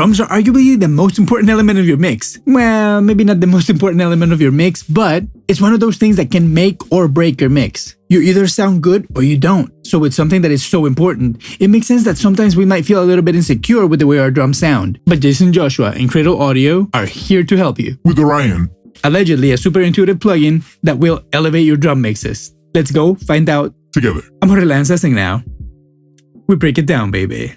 Drums are arguably the most important element of your mix. Well, maybe not the most important element of your mix, but it's one of those things that can make or break your mix. You either sound good or you don't. So it's something that is so important. It makes sense that sometimes we might feel a little bit insecure with the way our drums sound. But Jaycen Joshua and Cradle Audio are here to help you. With Orion. Allegedly a super intuitive plugin that will elevate your drum mixes. Let's go find out Together. I'm Jorge Lanzasing now. We break it down, baby.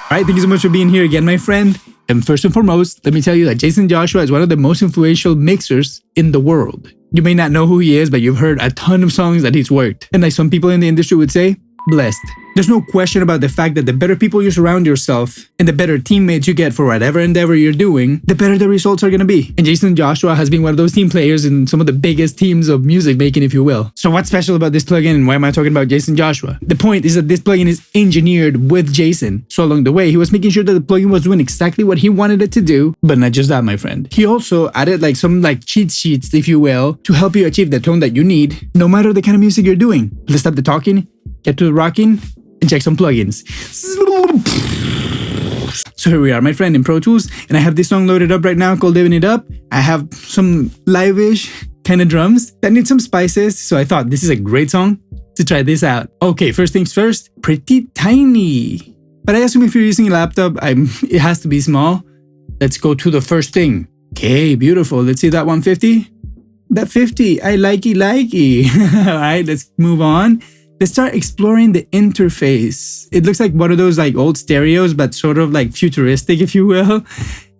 Alright, thank you so much for being here again, my friend. And first and foremost, let me tell you that Jaycen Joshua is one of the most influential mixers in the world. You may not know who he is, but you've heard a ton of songs that he's worked. And like some people in the industry would say, blessed. There's no question about the fact that the better people you surround yourself and the better teammates you get for whatever endeavor you're doing, the better the results are going to be. And Jaycen Joshua has been one of those team players in some of the biggest teams of music making, if you will. So what's special about this plugin and why am I talking about Jaycen Joshua? The point is that this plugin is engineered with Jaycen. So along the way, he was making sure that the plugin was doing exactly what he wanted it to do, but not just that, my friend. He also added some cheat sheets, if you will, to help you achieve the tone that you need, no matter the kind of music you're doing. Let's stop the talking, get to the rocking, and check some plugins. So here we are, my friend, in Pro Tools, and I have this song loaded up right now called Living It Up. I have some live-ish kind of drums that need some spices, so I thought this is a great song to try this out. Okay, first things first, pretty tiny. But I assume if you're using a laptop, it has to be small. Let's go to the first thing. Okay, beautiful. Let's see that 150. That 50, I likey. All right, let's move on. Let's start exploring the interface. It looks like one of those old stereos, but sort of futuristic, if you will.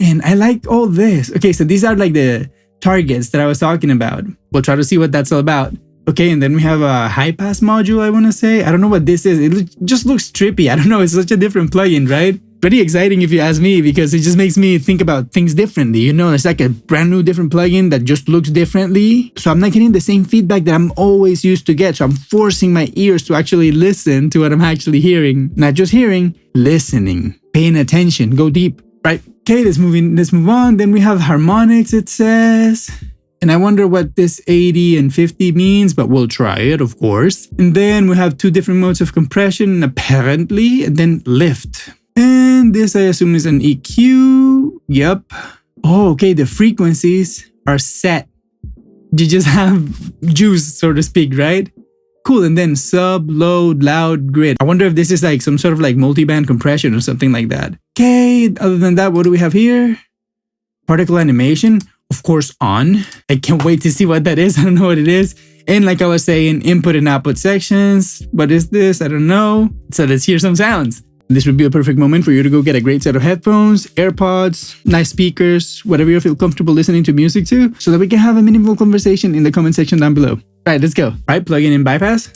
And I like all this. Okay, so these are the targets that I was talking about. We'll try to see what that's all about. Okay, and then we have a high pass module, I want to say. I don't know what this is. It just looks trippy. I don't know. It's such a different plugin, right? Pretty exciting if you ask me, because it just makes me think about things differently. You know, it's like a brand new different plugin that just looks differently. So I'm not getting the same feedback that I'm always used to get. So I'm forcing my ears to actually listen to what I'm actually hearing. Not just hearing, listening, paying attention, go deep, right? Okay, let's move on. Then we have harmonics, it says. And I wonder what this 80 and 50 means, but we'll try it, of course. And then we have two different modes of compression, apparently, and then lift. And this I assume is an EQ. Yep. Oh, okay, the frequencies are set. You just have juice, so to speak, right? Cool, and then sub, low, loud, grid. I wonder if this is some sort of multi-band compression or something like that. Okay, other than that, what do we have here? Particle animation, of course, on. I can't wait to see what that is. I don't know what it is. And like I was saying, input and output sections. What is this? I don't know. So let's hear some sounds. This would be a perfect moment for you to go get a great set of headphones, AirPods, nice speakers, whatever you feel comfortable listening to music to, so that we can have a meaningful conversation in the comment section down below. All right, let's go. All right, plug in bypass.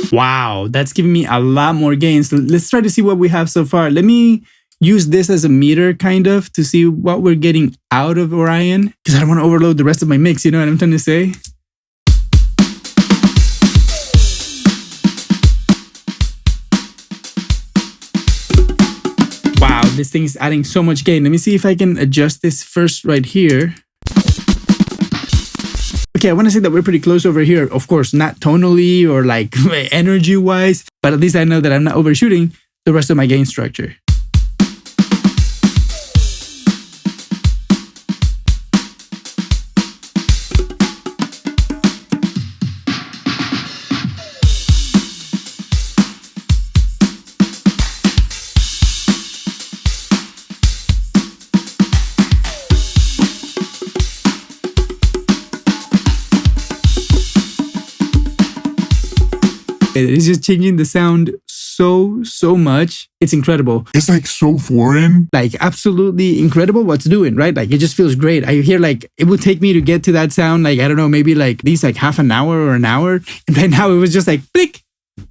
Wow, that's giving me a lot more gain. So let's try to see what we have so far. Let me use this as a meter kind of to see what we're getting out of Orion, because I don't want to overload the rest of my mix, you know what I'm trying to say? Wow, this thing is adding so much gain. Let me see if I can adjust this first right here. Okay, I want to say that we're pretty close over here. Of course, not tonally or energy-wise, but at least I know that I'm not overshooting the rest of my gain structure. It's just changing the sound so much. It's incredible. It's so foreign. Absolutely incredible what's doing, right? It just feels great. I hear it would take me to get to that sound, I don't know, maybe at least half an hour or an hour. And right now it was just click,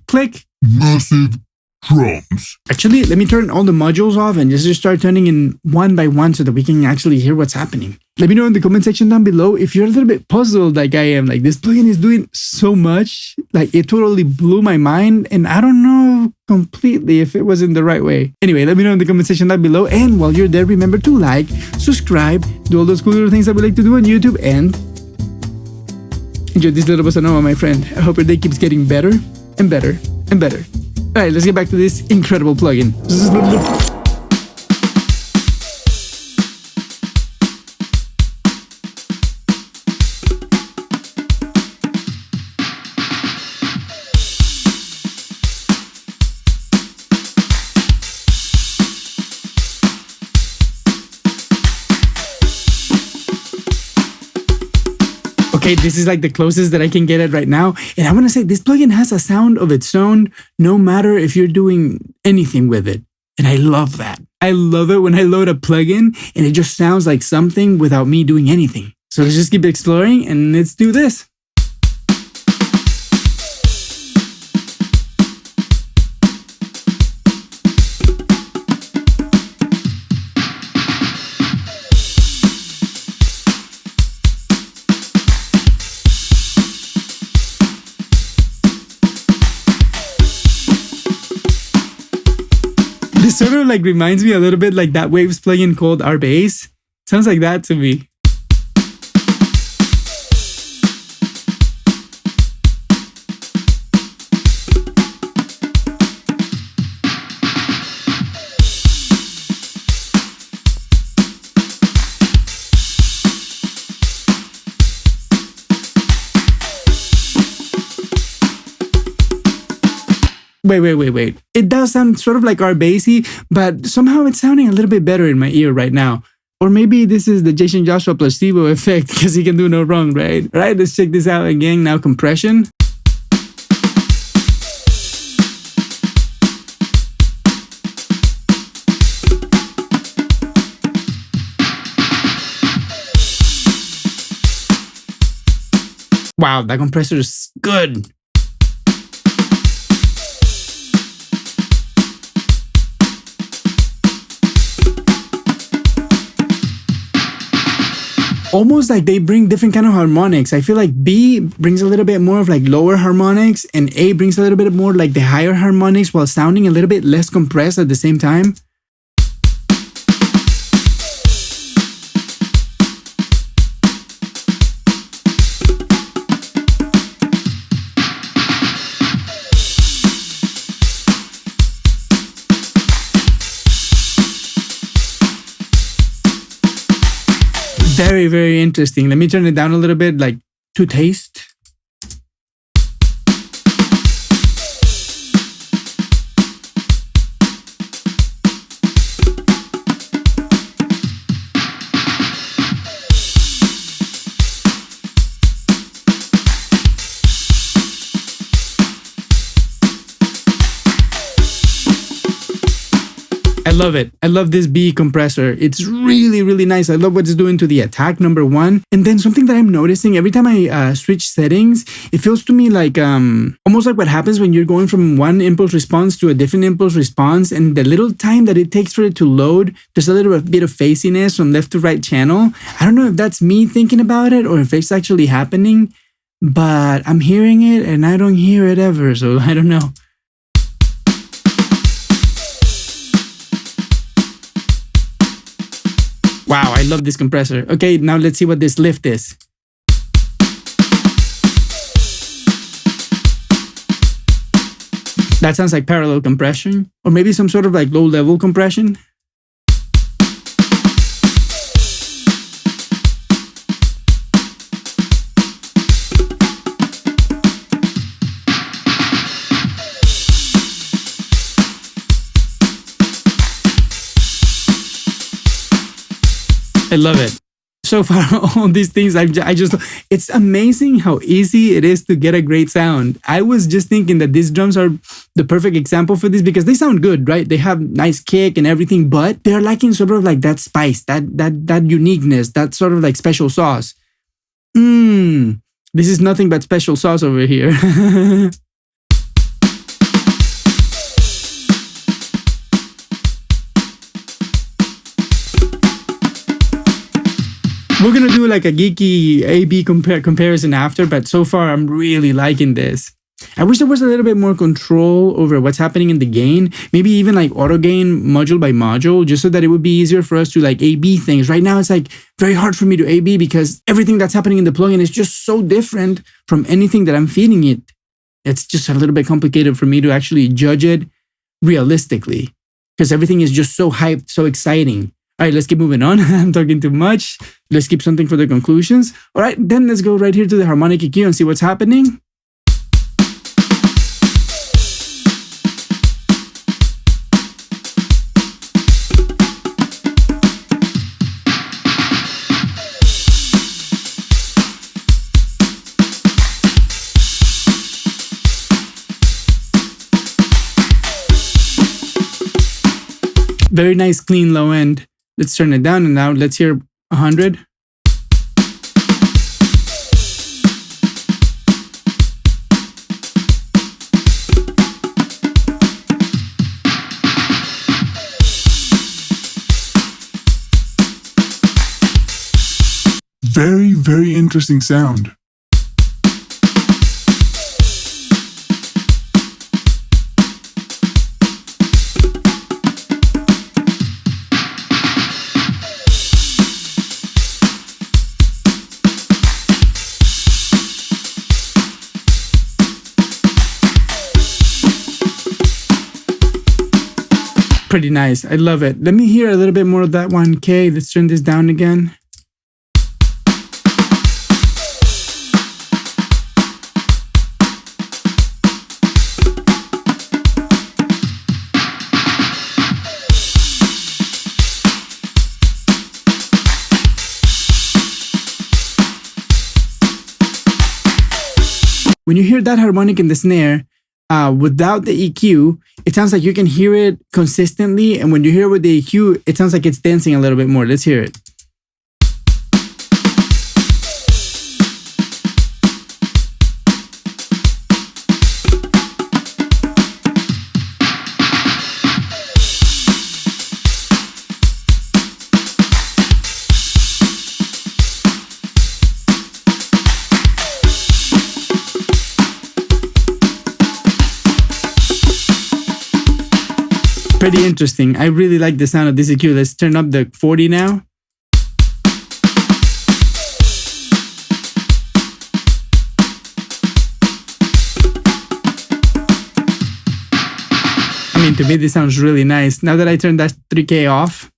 click. Massive drums. Actually, let me turn all the modules off and just start turning in one by one so that we can actually hear what's happening. Let me know in the comment section down below if you're a little bit puzzled like I am. Like, this plugin is doing so much. Like, it totally blew my mind, and I don't know completely if it was in the right way. Anyway, let me know in the comment section down below, and while you're there, remember to like, subscribe, do all those cool little things that we like to do on YouTube, and enjoy this little bossa nova, my friend. I hope your day keeps getting better and better and better. All right, let's get back to this incredible plugin. Okay, this is like the closest that I can get it right now. And I want to say this plugin has a sound of its own, no matter if you're doing anything with it. And I love that. I love it when I load a plugin and it just sounds like something without me doing anything. So let's just keep exploring and let's do this. This sort of like reminds me a little bit like that Waves plugin called Our Bass. Sounds like that to me. Wait. It does sound sort of like our bassy, but somehow it's sounding a little bit better in my ear right now. Or maybe this is the Jaycen Joshua placebo effect because he can do no wrong, right? All right, let's check this out again. Now compression. Wow, that compressor is good. Almost like they bring different kind of harmonics. I feel like B brings a little bit more of like lower harmonics and A brings a little bit more like the higher harmonics while sounding a little bit less compressed at the same time. Very, very interesting. Let me turn it down a little bit, like to taste. I love it. I love this B compressor. It's really, really nice. I love what it's doing to the attack, number one. And then something that I'm noticing every time I switch settings, it feels to me like almost like what happens when you're going from one impulse response to a different impulse response. And the little time that it takes for it to load, there's a little bit of phasiness from left to right channel. I don't know if that's me thinking about it or if it's actually happening, but I'm hearing it and I don't hear it ever. So I don't know. Wow, I love this compressor. Okay, now let's see what this lift is. That sounds like parallel compression, or maybe some sort of like low level compression. I love it. So far, all these things, it's amazing how easy it is to get a great sound. I was just thinking that these drums are the perfect example for this because they sound good, right? They have nice kick and everything, but they're lacking sort of like that spice, that uniqueness, that sort of like special sauce. This is nothing but special sauce over here. We're gonna do like a geeky A-B comparison after, but so far I'm really liking this. I wish there was a little bit more control over what's happening in the gain, maybe even like auto gain module by module, just so that it would be easier for us to like A-B things. Right now it's like very hard for me to A-B because everything that's happening in the plugin is just so different from anything that I'm feeding it. It's just a little bit complicated for me to actually judge it realistically because everything is just so hyped, so exciting. All right, let's keep moving on. I'm talking too much. Let's keep something for the conclusions. All right, then let's go right here to the Harmonic EQ and see what's happening. Very nice, clean low end. Let's turn it down and now let's hear 100. Very, very interesting sound. Pretty nice. I love it. Let me hear a little bit more of that 1K. Let's turn this down again. When you hear that harmonic in the snare, without the EQ, it sounds like you can hear it consistently. And when you hear it with the EQ, it sounds like it's dancing a little bit more. Let's hear it. Pretty interesting. I really like the sound of this EQ. Let's turn up the 40 now. I mean, to me, this sounds really nice. Now that I turned that 3K off,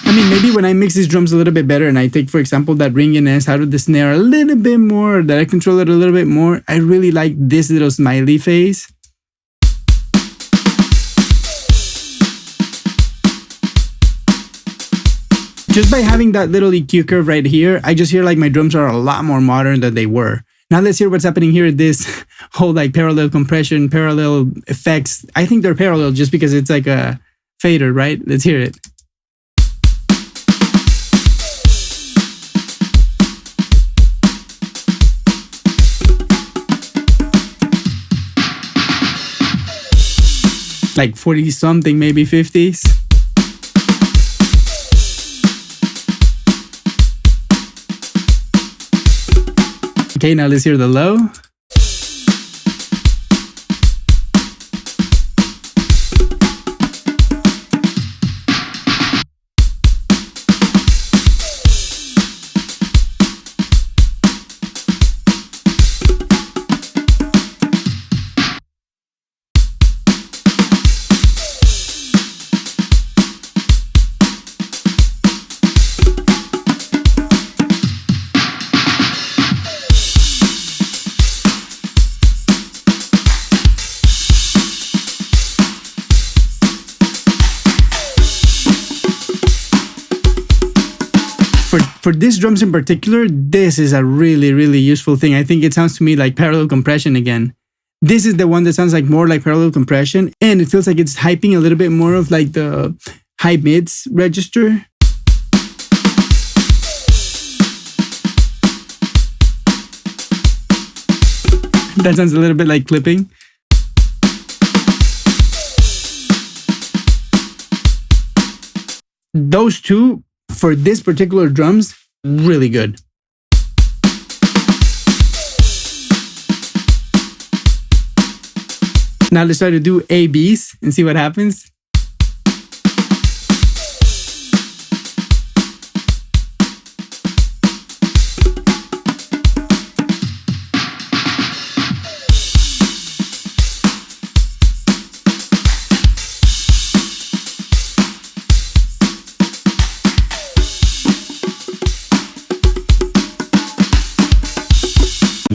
I mean, maybe when I mix these drums a little bit better and I take, for example, that ringiness out of the snare a little bit more, that I control it a little bit more, I really like this little smiley face. Just by having that little EQ curve right here, I just hear like my drums are a lot more modern than they were. Now let's hear what's happening here at this whole like parallel compression, parallel effects. I think they're parallel just because it's like a fader, right? Let's hear it. Like 40 something, maybe 50s. Okay, now let's hear the low. For these drums in particular, this is a really, really useful thing. I think it sounds to me like parallel compression again. This is the one that sounds like more like parallel compression, and it feels like it's hyping a little bit more of like the high mids register. That sounds a little bit like clipping. those two for this particular drums, really good. Now let's try to do A-Bs and see what happens.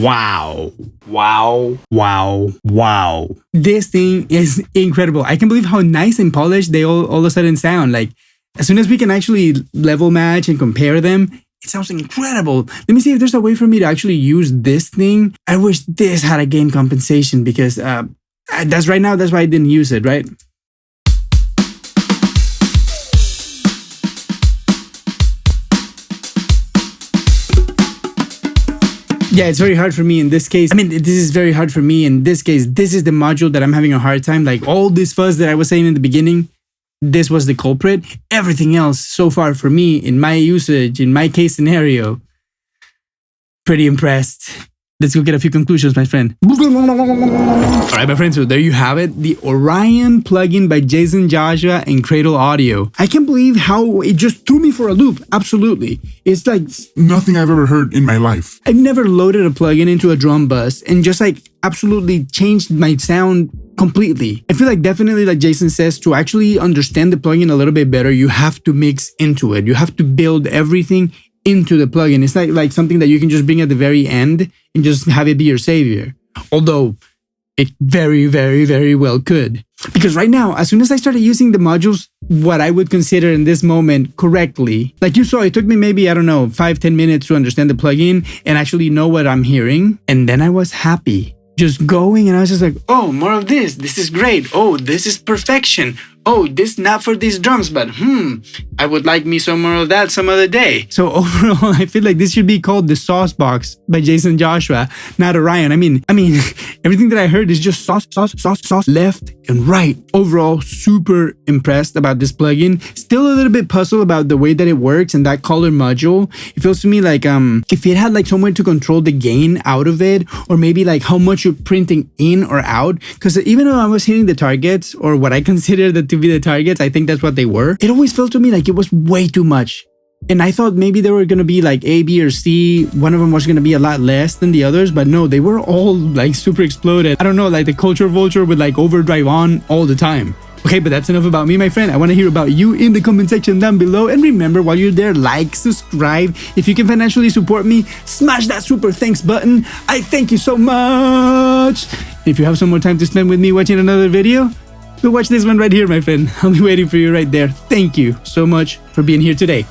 Wow. Wow. Wow. Wow. This thing is incredible. I can't believe how nice and polished they all of a sudden sound. Like, as soon as we can actually level match and compare them, it sounds incredible. Let me see if there's a way for me to actually use this thing. I wish this had a gain compensation because that's right now, that's why I didn't use it, right? Yeah, it's very hard for me in this case. I mean, this is very hard for me in this case. This is the module that I'm having a hard time. Like all this fuzz that I was saying in the beginning, this was the culprit. Everything else so far for me in my usage, in my case scenario, pretty impressed. Let's go get a few conclusions, my friend. All right, my friends, so there you have it. The Orion plugin by Jaycen, Joshua, and Cradle Audio. I can't believe how it just threw me for a loop. Absolutely. It's like nothing I've ever heard in my life. I've never loaded a plugin into a drum bus and just like absolutely changed my sound completely. I feel like definitely, like Jaycen says, to actually understand the plugin a little bit better, you have to mix into it. You have to build everything into the plugin. It's not like something that you can just bring at the very end and just have it be your savior. Although it very, very, very well could. Because right now, as soon as I started using the modules, what I would consider in this moment correctly, like you saw, it took me maybe, I don't know, 5-10 minutes to understand the plugin and actually know what I'm hearing. And then I was happy. Just going and I was just like, oh, more of this. This is great. Oh, this is perfection. Oh, this not for these drums, but I would like me some more of that some other day. So overall, I feel like this should be called the Sauce Box by Jaycen Joshua, not Orion. I mean, everything that I heard is just sauce, left and right. Overall, super impressed about this plugin. Still a little bit puzzled about the way that it works and that color module. It feels to me like if it had like somewhere to control the gain out of it, or maybe like how much you're printing in or out. Because even though I was hitting the targets, or what I consider that to be the targets, I think that's what they were. It always felt to me like it was way too much. And I thought maybe they were going to be like A, B, or C. One of them was going to be a lot less than the others, but no, they were all like super exploded. I don't know, like the Culture Vulture would like overdrive on all the time. Okay, but that's enough about me, my friend. I want to hear about you in the comment section down below. And remember, while you're there, like, subscribe. If you can financially support me, smash that super thanks button. I thank you so much. If you have some more time to spend with me watching another video, go watch this one right here, my friend. I'll be waiting for you right there. Thank you so much for being here today.